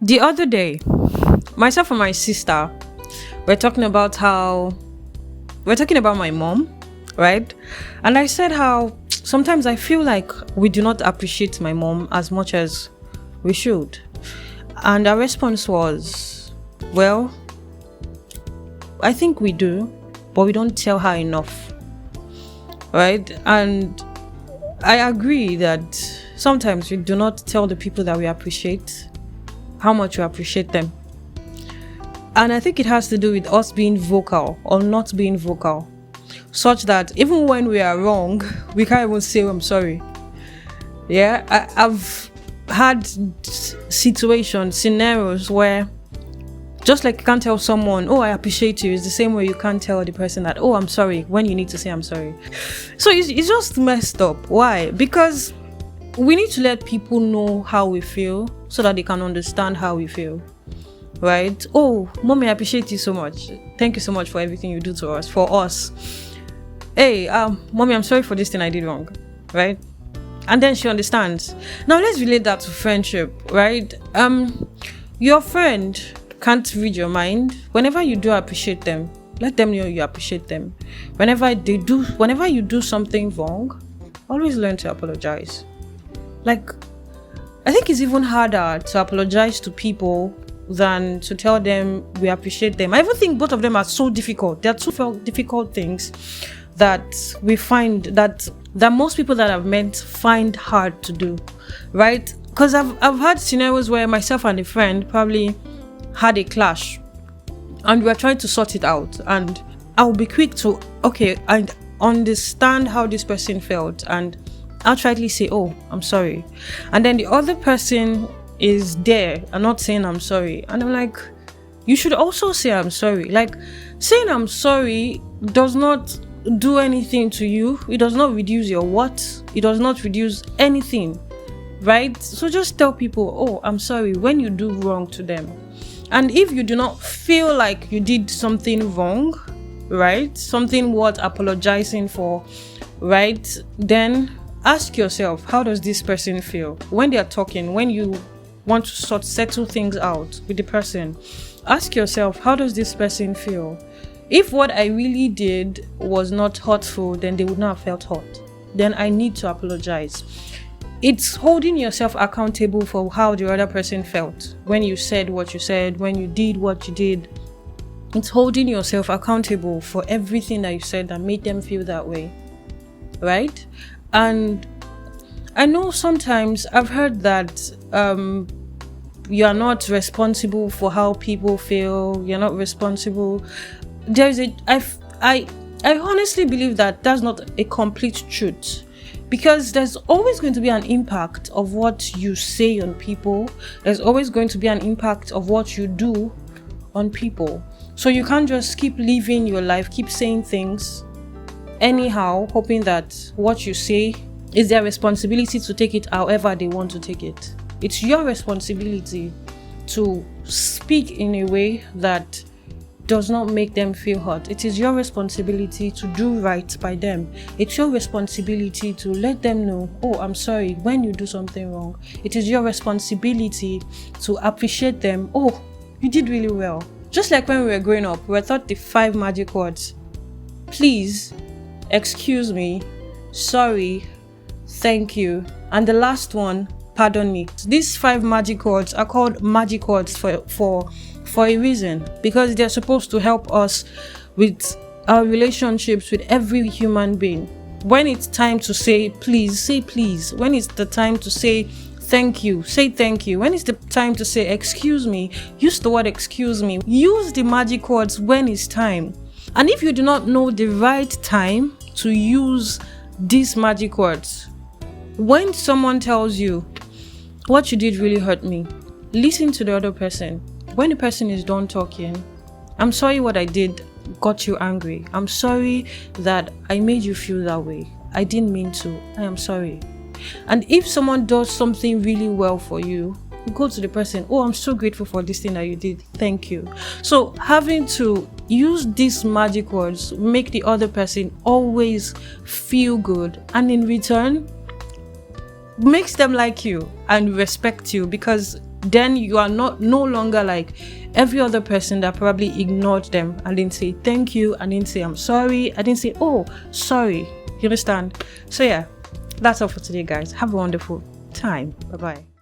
The other day, myself and my sister were talking about my mom, right? And I said how sometimes I feel like we do not appreciate my mom as much as we should. And our response was, well, I think we do, but we don't tell her enough, right? And I agree that sometimes we do not tell the people that we appreciate how much we appreciate them. And I think it has to do with us being vocal or not being vocal, such that even when we are wrong, we can't even say, I'm sorry. Yeah, I've had scenarios where just like you can't tell someone, oh, I appreciate you, it's the same way you can't tell the person that, oh, I'm sorry, when you need to say I'm sorry. So it's just messed up. Why? Because we need to let people know how we feel so that they can understand how we feel, right? Oh, mommy, I appreciate you so much. Thank you so much for everything you do for us. Hey, mommy, I'm sorry for this thing I did wrong, right? And then she understands. Now let's relate that to friendship, right? Your friend can't read your mind. Whenever you do appreciate them, let them know you appreciate them. Whenever you do something wrong, always learn to apologize. Like, I think it's even harder to apologize to people than to tell them we appreciate them. I even think both of them are so difficult. They're two difficult things that we find that most people that I've met find hard to do, right? Because I've had scenarios where myself and a friend probably had a clash and we are trying to sort it out, and I'll be quick to and understand how this person felt and outrightly say, oh, I'm sorry. And then the other person is there and not saying I'm sorry. And I'm like, you should also say I'm sorry. Like, saying I'm sorry does not do anything to you. It does not reduce your worth. It does not reduce anything, right? So just tell people, oh, I'm sorry when you do wrong to them. And if you do not feel like you did something wrong, right, something worth apologizing for, right, then ask yourself, how does this person feel? When they are talking, when you want to settle things out with the person, ask yourself, how does this person feel? If what I really did was not hurtful, then they would not have felt hurt. Then I need to apologize. It's holding yourself accountable for how the other person felt when you said what you said, when you did what you did. It's holding yourself accountable for everything that you said that made them feel that way, right? And I know sometimes I've heard that you are not responsible for how people feel. You're not responsible. I honestly believe that that's not a complete truth, because there's always going to be an impact of what you say on people. There's always going to be an impact of what you do on people. So you can't just keep living your life, keep saying things anyhow, hoping that what you say is their responsibility to take it however they want to take it. It's your responsibility to speak in a way that does not make them feel hurt. It is your responsibility to do right by them. It's your responsibility to let them know, oh, I'm sorry when you do something wrong. It is your responsibility to appreciate them. Oh, you did really well. Just like when we were growing up, we were taught the 5 magic words. Please, excuse me, sorry, thank you, and the last one, pardon me. These 5 magic words are called magic words for a reason, because they're supposed to help us with our relationships with every human being. When it's time to say please, say please. When it's the time to say thank you, say thank you. When it's the time to say excuse me, use the word excuse me. Use the magic words when it's time. And if you do not know the right time to use these magic words, when someone tells you what you did really hurt me, listen to the other person. When the person is done talking, I'm sorry what I did got you angry. I'm sorry that I made you feel that way. I didn't mean to. I am sorry. And if someone does something really well for you, go to the person, oh, I'm so grateful for this thing that you did. Thank you. So having to use these magic words make the other person always feel good. And in return, makes them like you and respect you, because then you are no longer like every other person that probably ignored them and didn't say thank you, and didn't say I'm sorry, I didn't say oh sorry. You understand? So yeah, that's all for today, guys. Have a wonderful time. Bye bye.